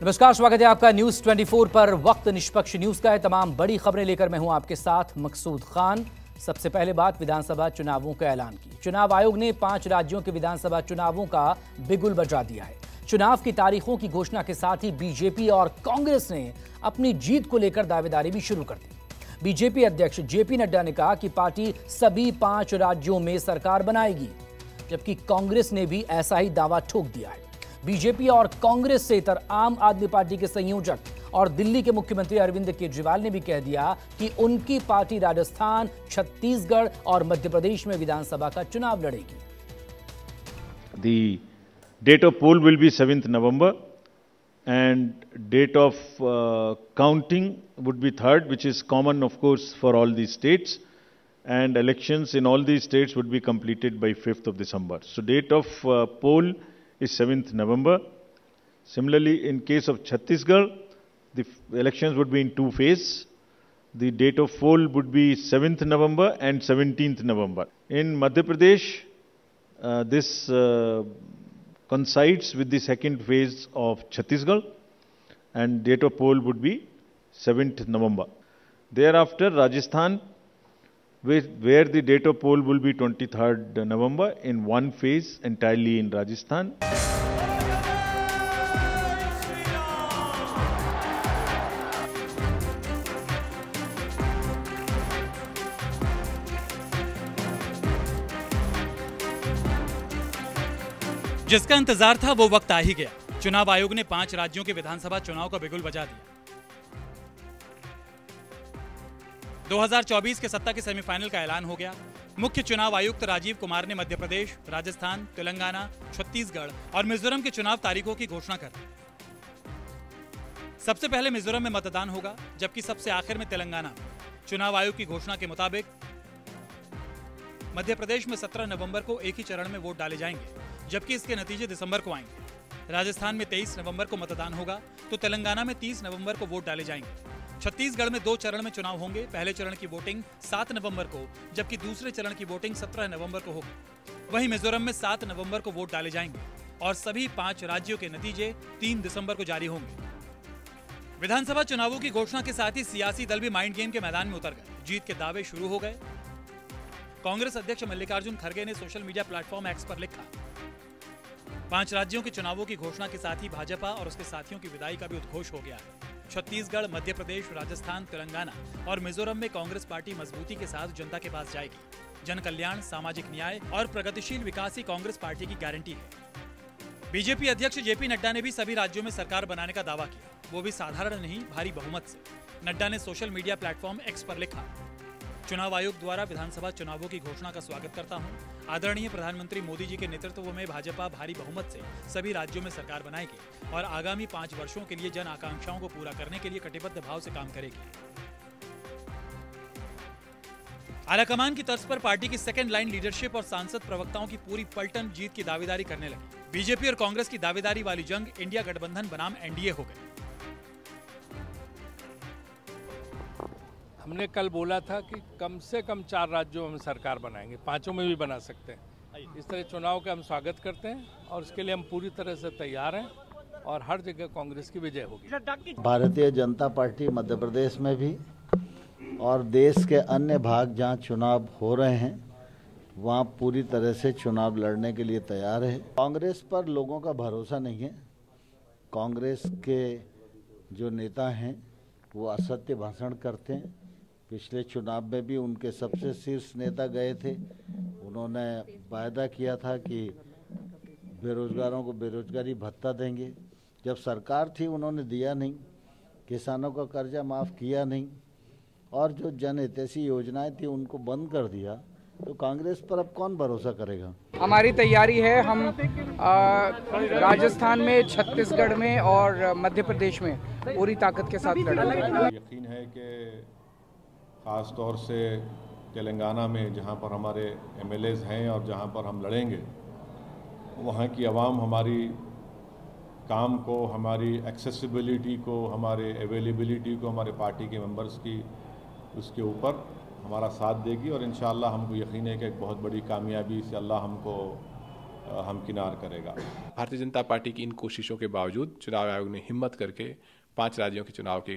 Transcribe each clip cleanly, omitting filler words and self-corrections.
नमस्कार, स्वागत है आपका न्यूज 24 पर। वक्त निष्पक्ष न्यूज का है। तमाम बड़ी खबरें लेकर मैं हूं आपके साथ मकसूद खान। सबसे पहले बात विधानसभा चुनावों का ऐलान की। चुनाव आयोग ने 5 राज्यों के विधानसभा चुनावों का बिगुल बजा दिया है। चुनाव की तारीखों की घोषणा के साथ ही बीजेपी और कांग्रेस ने अपनी जीत को लेकर दावेदारी भी शुरू कर दी। बीजेपी अध्यक्ष जेपी नड्डा ने कहा कि पार्टी सभी 5 राज्यों में सरकार बनाएगी, जबकि कांग्रेस ने भी ऐसा ही दावा ठोक दिया है। बीजेपी और कांग्रेस से इतर आम आदमी पार्टी के संयोजक और दिल्ली के मुख्यमंत्री अरविंद केजरीवाल ने भी कह दिया कि उनकी पार्टी राजस्थान, छत्तीसगढ़ और मध्य प्रदेश में विधानसभा का चुनाव लड़ेगी। The date of poll will be 7th November and date of counting would be 3rd, which is common of course for all these states, and elections in all these states would be completed by 5th of December. So date of poll is 7th November. Similarly, in case of Chhattisgarh, the elections would be in 2 phases. The date of poll would be 7th November and 17th November. In Madhya Pradesh, this coincides with the second phase of Chhattisgarh, and date of poll would be 7th November. Thereafter, Rajasthan, where the date of poll will be 23rd November in 1 phase entirely in Rajasthan. जिसका इंतजार था वो वक्त आ ही गया। चुनाव आयोग ने 5 राज्यों के विधानसभा चुनाव का बिगुल बजा दिया। 2024 के सत्ता के सेमीफाइनल का ऐलान हो गया। मुख्य चुनाव आयुक्त राजीव कुमार ने मध्य प्रदेश, राजस्थान, तेलंगाना, छत्तीसगढ़ और मिजोरम के चुनाव तारीखों की घोषणा कर दी। सबसे पहले मिजोरम में मतदान होगा, जबकि सबसे आखिर में तेलंगाना में। चुनाव आयोग की घोषणा के मुताबिक मध्य प्रदेश में 17 नवंबर को एक ही चरण में वोट डाले जाएंगे, जबकि इसके नतीजे दिसंबर को आएंगे। राजस्थान में 23 नवंबर को मतदान होगा, तो तेलंगाना में 30 नवंबर को वोट डाले जाएंगे। छत्तीसगढ़ में 2 चरण में चुनाव होंगे। पहले चरण की वोटिंग 7 नवंबर को, जबकि दूसरे चरण की वोटिंग 17 नवंबर को होगी। वहीं मिजोरम में 7 नवंबर को वोट डाले जाएंगे और सभी 5 राज्यों के नतीजे 3 दिसंबर को जारी होंगे। विधानसभा चुनावों की घोषणा के साथ ही सियासी दल भी माइंड गेम के मैदान में उतर गए। जीत के दावे शुरू हो गए। कांग्रेस अध्यक्ष मल्लिकार्जुन खड़गे ने सोशल मीडिया प्लेटफॉर्म एक्स पर लिखा, 5 राज्यों के चुनावों की घोषणा के साथ ही भाजपा और उसके साथियों की विदाई का भी उद्घोष हो गया है। छत्तीसगढ़, मध्य प्रदेश, राजस्थान, तेलंगाना और मिजोरम में कांग्रेस पार्टी मजबूती के साथ जनता के पास जाएगी। जन कल्याण, सामाजिक न्याय और प्रगतिशील विकास ही कांग्रेस पार्टी की गारंटी है। बीजेपी अध्यक्ष जेपी नड्डा ने भी सभी राज्यों में सरकार बनाने का दावा किया, वो भी साधारण नहीं, भारी बहुमत से। नड्डा ने सोशल मीडिया प्लेटफॉर्म एक्स पर लिखा, चुनाव आयोग द्वारा विधानसभा चुनावों की घोषणा का स्वागत करता हूं। आदरणीय प्रधानमंत्री मोदी जी के नेतृत्व में भाजपा भारी बहुमत से सभी राज्यों में सरकार बनाएगी और आगामी 5 वर्षों के लिए जन आकांक्षाओं को पूरा करने के लिए कटिबद्ध भाव से काम करेगी। आलाकमान की तर्ज पर पार्टी की सेकेंड लाइन लीडरशिप और सांसद प्रवक्ताओं की पूरी पलटन जीत की दावेदारी करने लगी। बीजेपी और कांग्रेस की दावेदारी वाली जंग इंडिया गठबंधन बनाम एनडीए हो गई। हमने कल बोला था कि कम से कम 4 राज्यों में हम सरकार बनाएंगे, 5 में भी बना सकते हैं। इस तरह चुनाव का हम स्वागत करते हैं और इसके लिए हम पूरी तरह से तैयार हैं और हर जगह कांग्रेस की विजय होगी। भारतीय जनता पार्टी मध्य प्रदेश में भी और देश के अन्य भाग जहां चुनाव हो रहे हैं वहां पूरी तरह से चुनाव लड़ने के लिए तैयार है। कांग्रेस पर लोगों का भरोसा नहीं है। कांग्रेस के जो नेता हैं वो असत्य भाषण करते हैं। पिछले चुनाव में भी उनके सबसे शीर्ष नेता गए थे, उन्होंने वायदा किया था कि बेरोजगारों को बेरोजगारी भत्ता देंगे। जब सरकार थी उन्होंने दिया नहीं, किसानों का कर्जा माफ़ किया नहीं और जो जनहितैषी योजनाएं थी उनको बंद कर दिया, तो कांग्रेस पर अब कौन भरोसा करेगा। हमारी तैयारी है, हम राजस्थान में, छत्तीसगढ़ में और मध्य प्रदेश में पूरी ताकत के साथ लड़ेंगे। यकीन है कि ख़ास तौर से तेलंगाना में जहां पर हमारे एमएलएज हैं और जहां पर हम लड़ेंगे, वहां की आवाम हमारी काम को, हमारी एक्सेसिबिलिटी को, हमारे अवेलेबिलिटी को, हमारे पार्टी के मेंबर्स की उसके ऊपर हमारा साथ देगी और इंशाअल्लाह हमको यकीन है कि एक बहुत बड़ी कामयाबी से अल्लाह हमको हमकिनार करेगा। भारतीय जनता पार्टी की इन कोशिशों के बावजूद चुनाव आयोग ने हिम्मत करके 5 राज्यों के चुनाव की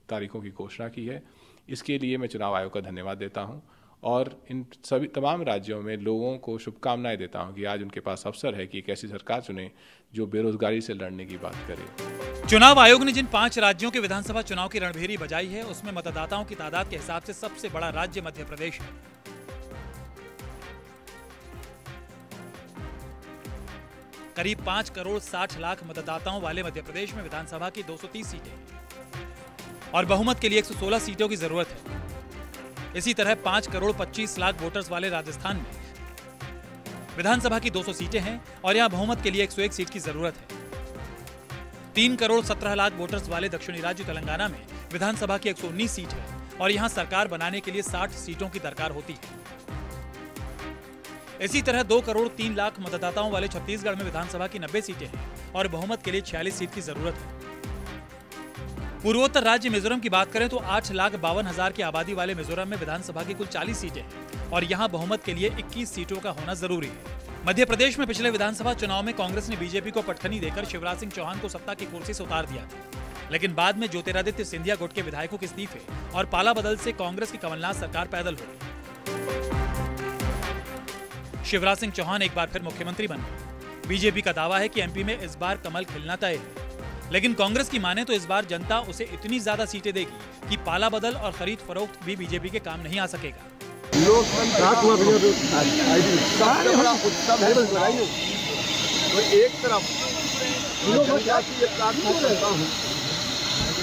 तारीखों की घोषणा की है। इसके लिए मैं चुनाव आयोग का धन्यवाद देता हूं और इन सभी तमाम राज्यों में लोगों को शुभकामनाएं देता हूं कि आज उनके पास अवसर है कि एक ऐसी सरकार चुने जो बेरोजगारी से लड़ने की बात करे। चुनाव आयोग ने जिन 5 राज्यों के विधानसभा चुनाव की रणभेरी बजाई है, उसमें मतदाताओं की तादाद के हिसाब से सबसे बड़ा राज्य मध्य प्रदेश है। करीब 5 करोड़ 60 लाख मतदाताओं वाले मध्य प्रदेश में विधानसभा की 230 सीटें हैं और बहुमत के लिए 116 सीटों की जरूरत है। इसी तरह 5 करोड़ 25 लाख वोटर्स वाले राजस्थान में विधानसभा की 200 सीटें हैं और यहां बहुमत के लिए 101 सीट की जरूरत है। 3 करोड़ 17 लाख वोटर्स वाले दक्षिणी राज्य तेलंगाना में विधानसभा की 119 सीट है और यहां सरकार बनाने के लिए 60 सीटों की दरकार होती है। इसी तरह 2 करोड़ 3 लाख मतदाताओं वाले छत्तीसगढ़ में विधानसभा की 90 सीटें हैं और बहुमत के लिए 46 सीट की जरूरत है। पूर्वोत्तर राज्य मिजोरम की बात करें तो 8,52,000 की आबादी वाले मिजोरम में विधानसभा की कुल 40 सीटें हैं और यहां बहुमत के लिए 21 सीटों का होना जरूरी है। मध्य प्रदेश में पिछले विधानसभा चुनाव में कांग्रेस ने बीजेपी को पटखनी देकर शिवराज सिंह चौहान को सत्ता की कुर्सी से उतार दिया था, लेकिन बाद में ज्योतिरादित्य सिंधिया गुट के विधायकों के इस्तीफे और पाला बदल से कांग्रेस की कमलनाथ सरकार पैदल हो गई। शिवराज सिंह चौहान एक बार फिर मुख्यमंत्री बन गए। बीजेपी का दावा है कि एमपी में इस बार कमल खिलना तय है, लेकिन कांग्रेस की माने तो इस बार जनता उसे इतनी ज्यादा सीटें देगी कि पाला बदल और खरीद फरोख्त भी बीजेपी के काम नहीं आ सकेगा। एक तरफ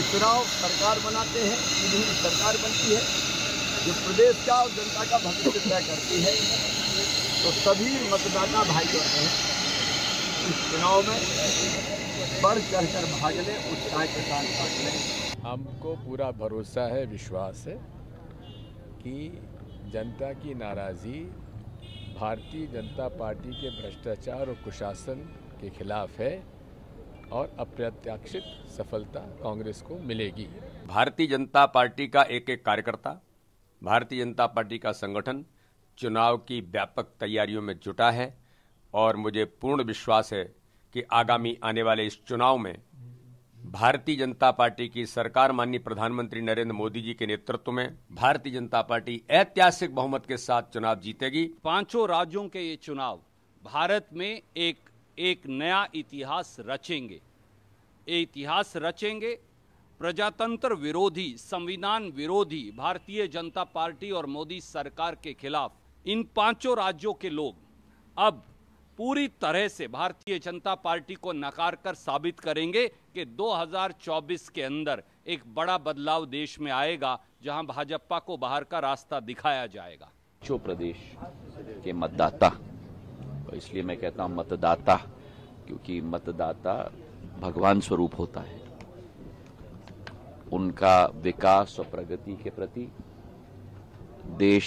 चुनाव सरकार बनाते हैं, सरकार बनती है जो प्रदेश का और जनता का भविष्य तय करती है, तो सभी मतदाता भाई जो हैं इस चुनाव में बढ़ चढ़कर भाग लें, उत्साह के साथ भाग लें। हमको पूरा भरोसा है, विश्वास है कि जनता की नाराज़गी भारतीय जनता पार्टी के भ्रष्टाचार और कुशासन के खिलाफ है और अप्रत्याशित सफलता कांग्रेस को मिलेगी। भारतीय जनता पार्टी का एक एक कार्यकर्ता, भारतीय जनता पार्टी का संगठन चुनाव की व्यापक तैयारियों में जुटा है और मुझे पूर्ण विश्वास है कि आगामी आने वाले इस चुनाव में भारतीय जनता पार्टी की सरकार माननीय प्रधानमंत्री नरेंद्र मोदी जी के नेतृत्व में भारतीय जनता पार्टी ऐतिहासिक बहुमत के साथ चुनाव जीतेगी। 5 राज्यों के ये चुनाव भारत में एक नया इतिहास रचेंगे। ये इतिहास रचेंगे प्रजातंत्र विरोधी, संविधान विरोधी भारतीय जनता पार्टी और मोदी सरकार के खिलाफ इन 5 राज्यों के लोग अब पूरी तरह से भारतीय जनता पार्टी को नकार कर साबित करेंगे कि 2024 के अंदर एक बड़ा बदलाव देश में आएगा, जहां भाजपा को बाहर का रास्ता दिखाया जाएगा। जो प्रदेश के मतदाता, तो इसलिए मैं कहता हूं मतदाता, क्योंकि मतदाता भगवान स्वरूप होता है। उनका विकास और प्रगति के प्रति, देश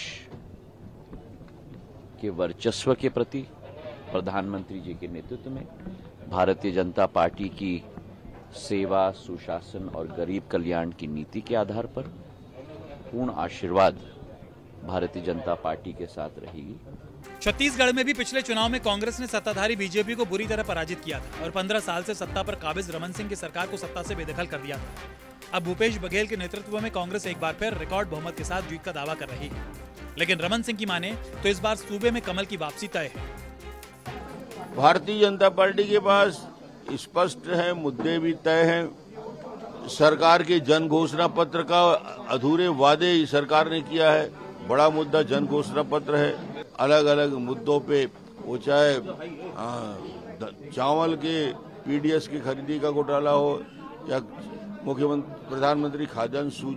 के वर्चस्व के प्रति प्रधानमंत्री जी के नेतृत्व में भारतीय जनता पार्टी की सेवा, सुशासन और गरीब कल्याण की नीति के आधार पर पूर्ण आशीर्वाद भारतीय जनता पार्टी के साथ रहेगी। छत्तीसगढ़ में भी पिछले चुनाव में कांग्रेस ने सत्ताधारी बीजेपी को बुरी तरह पराजित किया था और 15 साल से सत्ता पर काबिज रमन सिंह की सरकार को सत्ता से बेदखल कर दिया था। अब भूपेश बघेल के नेतृत्व में कांग्रेस एक बार फिर रिकॉर्ड बहुमत के साथ जीत का दावा कर रही है, लेकिन रमन सिंह की माने तो इस बार सूबे में कमल की वापसी तय है। भारतीय जनता पार्टी के पास स्पष्ट है, मुद्दे भी तय हैं। सरकार के जन घोषणा पत्र का अधूरे वादे सरकार ने किया है। बड़ा मुद्दा जन घोषणा पत्र है। अलग अलग मुद्दों पे, वो चाहे चावल के पीडीएस की खरीदी का घोटाला हो या मुख्यमंत्री प्रधानमंत्री खाद्यान्न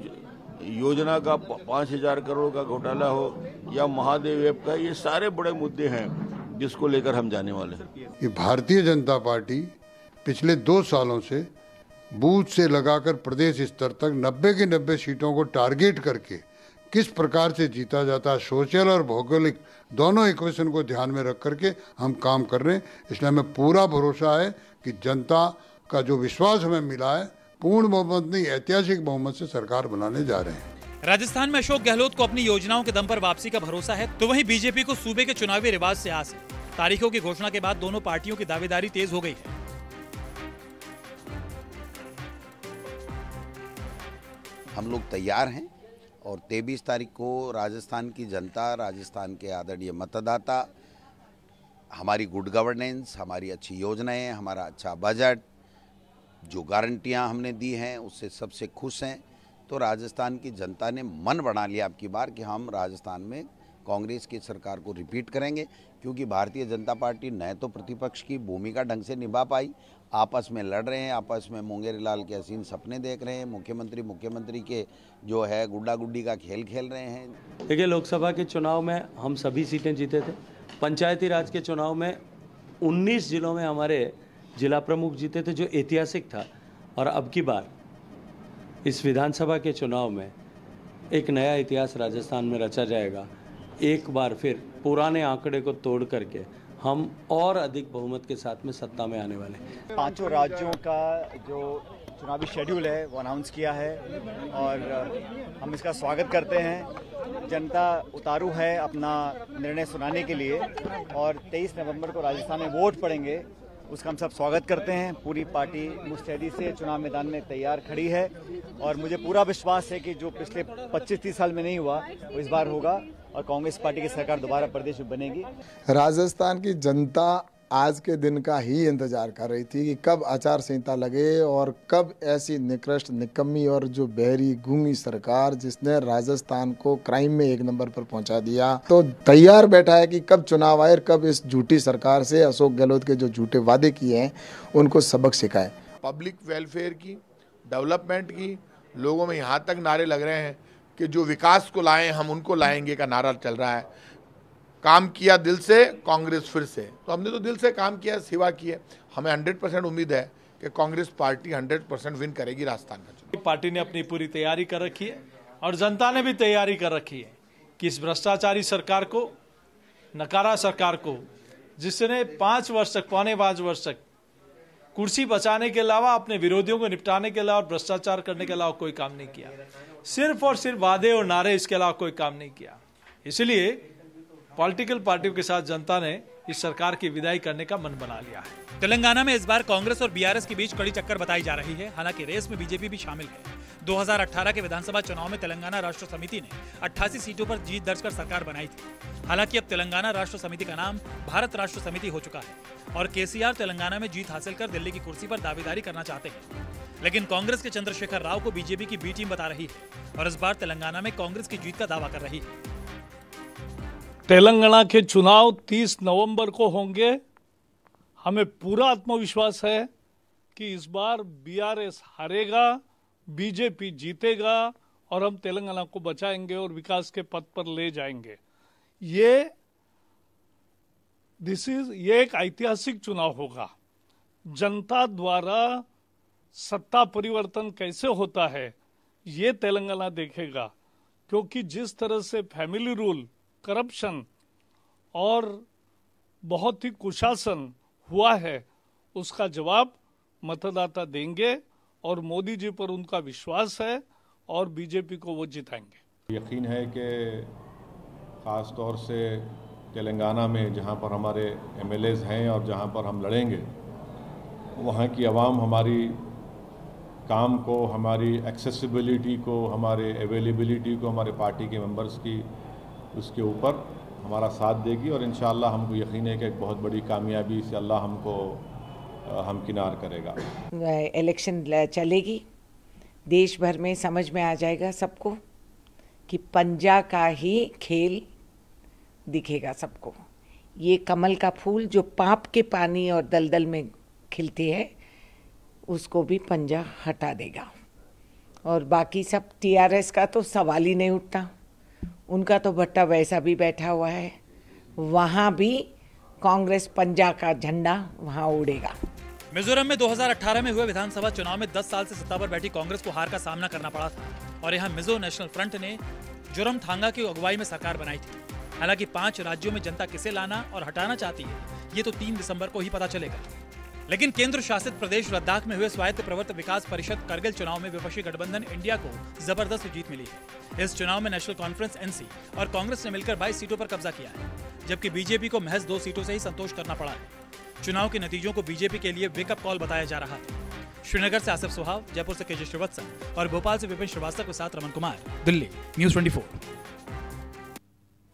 योजना का 5,000 करोड़ का घोटाला हो या महादेव ऐप का, ये सारे बड़े मुद्दे हैं जिसको लेकर हम जाने वाले हैं। ये भारतीय जनता पार्टी पिछले 2 सालों से बूथ से लगाकर प्रदेश स्तर तक 90 की 90 सीटों को टारगेट करके किस प्रकार से जीता जाता है, सोशल और भौगोलिक दोनों इक्वेशन को ध्यान में रख करके हम काम कर रहे हैं। इसलिए हमें पूरा भरोसा है कि जनता का जो विश्वास हमें मिला है, पूर्ण बहुमत नहीं ऐतिहासिक बहुमत से सरकार बनाने जा रहे हैं। राजस्थान में अशोक गहलोत को अपनी योजनाओं के दम पर वापसी का भरोसा है, तो वहीं बीजेपी को सूबे के चुनावी रिवाज से आस है। तारीखों की घोषणा के बाद दोनों पार्टियों की दावेदारी तेज हो गई है। हम लोग तैयार हैं और 23 तारीख को राजस्थान की जनता, राजस्थान के आदरणीय मतदाता हमारी गुड गवर्नेंस, हमारी अच्छी योजनाएं, हमारा अच्छा बजट, जो गारंटियां हमने दी हैं उससे सबसे खुश हैं। तो राजस्थान की जनता ने मन बना लिया अब की बार कि हम राजस्थान में कांग्रेस की सरकार को रिपीट करेंगे, क्योंकि भारतीय जनता पार्टी न तो प्रतिपक्ष की भूमिका ढंग से निभा पाई, आपस में लड़ रहे हैं, आपस में मुंगेरी लाल के हसीन सपने देख रहे हैं, मुख्यमंत्री के जो है गुड्डा गुड्डी का खेल खेल रहे हैं। देखिए, लोकसभा के चुनाव में हम सभी सीटें जीते थे। पंचायती राज के चुनाव में 19 जिलों में हमारे जिला प्रमुख जीते थे, जो ऐतिहासिक था। और अब की बार इस विधानसभा के चुनाव में एक नया इतिहास राजस्थान में रचा जाएगा। एक बार फिर पुराने आंकड़े को तोड़ करके हम और अधिक बहुमत के साथ में सत्ता में आने वाले हैं। 5 राज्यों का जो चुनावी शेड्यूल है वो अनाउंस किया है और हम इसका स्वागत करते हैं। जनता उतारू है अपना निर्णय सुनाने के लिए और 23 नवंबर को राजस्थान में वोट पड़ेंगे, उसका हम सब स्वागत करते हैं। पूरी पार्टी मुस्तैदी से चुनाव मैदान में तैयार खड़ी है और मुझे पूरा विश्वास है कि जो पिछले 25-30 साल में नहीं हुआ वो इस बार होगा और कांग्रेस पार्टी की सरकार दोबारा प्रदेश में बनेगी। राजस्थान की जनता आज के दिन का ही इंतजार कर रही थी कि कब आचार संहिता लगे और कब ऐसी निकृष्ट, निकम्मी और जो बहरी गूंगी सरकार जिसने राजस्थान को क्राइम में 1 नंबर पर पहुंचा दिया, तो तैयार बैठा है कि कब चुनाव आए, कब इस झूठी सरकार से अशोक गहलोत के जो झूठे वादे किए हैं उनको सबक सिखाए। पब्लिक वेलफेयर की, डेवलपमेंट की, लोगों में यहाँ तक नारे लग रहे हैं कि जो विकास को लाए हम उनको लाएंगे का नारा चल रहा है। काम किया दिल से, कांग्रेस फिर से। तो हमने तो दिल से काम किया, सेवा की है। हमें 100% उम्मीद है कि कांग्रेस पार्टी 100% विन करेगी राजस्थान का चुनाव। पार्टी ने अपनी पूरी तैयारी कर रखी है और जनता ने भी तैयारी कर रखी है कि इस भ्रष्टाचारी सरकार को, नकारा सरकार को, जिसने 5 वर्ष तक, पौने 5 वर्ष तक कुर्सी बचाने के अलावा, अपने विरोधियों को निपटाने के अलावा, भ्रष्टाचार करने के अलावा कोई काम नहीं किया। सिर्फ और सिर्फ वादे और नारे, इसके अलावा कोई काम नहीं किया। इसलिए पॉलिटिकल पार्टियों के साथ जनता ने इस सरकार की विदाई करने का मन बना लिया है। तेलंगाना में इस बार कांग्रेस और बीआरएस के बीच कड़ी टक्कर बताई जा रही है। हालांकि रेस में बीजेपी भी शामिल है। 2018 के विधानसभा चुनाव में तेलंगाना राष्ट्र समिति ने 88 सीटों पर जीत दर्ज कर सरकार बनाई थी। हालांकि अब तेलंगाना राष्ट्र समिति का नाम भारत राष्ट्र समिति हो चुका है और केसीआर तेलंगाना में जीत हासिल कर दिल्ली की कुर्सी पर दावेदारी करना चाहते हैं। लेकिन कांग्रेस के चंद्रशेखर राव को बीजेपी की बी टीम बता रही है और इस बार तेलंगाना में कांग्रेस की जीत का दावा कर रही है। तेलंगाना के चुनाव 30 नवंबर को होंगे। हमें पूरा आत्मविश्वास है कि इस बार बीआरएस हारेगा, बीजेपी जीतेगा और हम तेलंगाना को बचाएंगे और विकास के पथ पर ले जाएंगे। ये एक ऐतिहासिक चुनाव होगा। जनता द्वारा सत्ता परिवर्तन कैसे होता है ये तेलंगाना देखेगा, क्योंकि जिस तरह से फैमिली रूल, करप्शन और बहुत ही कुशासन हुआ है, उसका जवाब मतदाता देंगे और मोदी जी पर उनका विश्वास है और बीजेपी को वो जिताएंगे। यकीन है कि ख़ास तौर से तेलंगाना में जहां पर हमारे एमएलएज हैं और जहां पर हम लड़ेंगे, वहां की आवाम हमारी काम को, हमारी एक्सेसिबिलिटी को, हमारे अवेलेबिलिटी को, हमारे पार्टी के मेंबर्स की, उसके ऊपर हमारा साथ देगी और इंशाअल्लाह हमको यकीन है कि एक बहुत बड़ी कामयाबी से अल्लाह हमको हमकिनार करेगा। इलेक्शन चलेगी, देश भर में समझ में आ जाएगा सबको कि पंजा का ही खेल दिखेगा सबको। ये कमल का फूल जो पाप के पानी और दलदल में खिलते हैं, उसको भी पंजा हटा देगा। और बाकी सब टीआरएस का तो सवाल ही नहीं उठता, उनका तो भट्टा वैसा भी बैठा हुआ है, वहाँ भी कांग्रेस पंजा का झंडा वहाँ उड़ेगा। मिजोरम में 2018 में हुए विधानसभा चुनाव में 10 साल से सत्ता पर बैठी कांग्रेस को हार का सामना करना पड़ा था और यहाँ मिजो नेशनल फ्रंट ने जोरमथांगा की अगुवाई में सरकार बनाई थी। हालांकि 5 राज्यों में जनता किसे लाना और हटाना चाहती है, ये तो 3 दिसंबर को ही पता चलेगा। लेकिन केंद्र शासित प्रदेश लद्दाख में हुए स्वायत्त प्रवर्त विकास परिषद कारगिल चुनाव में विपक्षी गठबंधन इंडिया को जबरदस्त जीत मिली है। इस चुनाव में नेशनल कॉन्फ्रेंस एनसी और कांग्रेस ने मिलकर 22 सीटों पर कब्जा किया है, जबकि बीजेपी को महज 2 सीटों से ही संतोष करना पड़ा है। चुनाव के नतीजों को बीजेपी के लिए वेकअप कॉल बताया जा रहा है। श्रीनगर से आसिफ सुहाव, जयपुर से केजे श्रीवत्सव और भोपाल से विपिन श्रीवास्तव के साथ रमन कुमार, दिल्ली, न्यूज़ 24।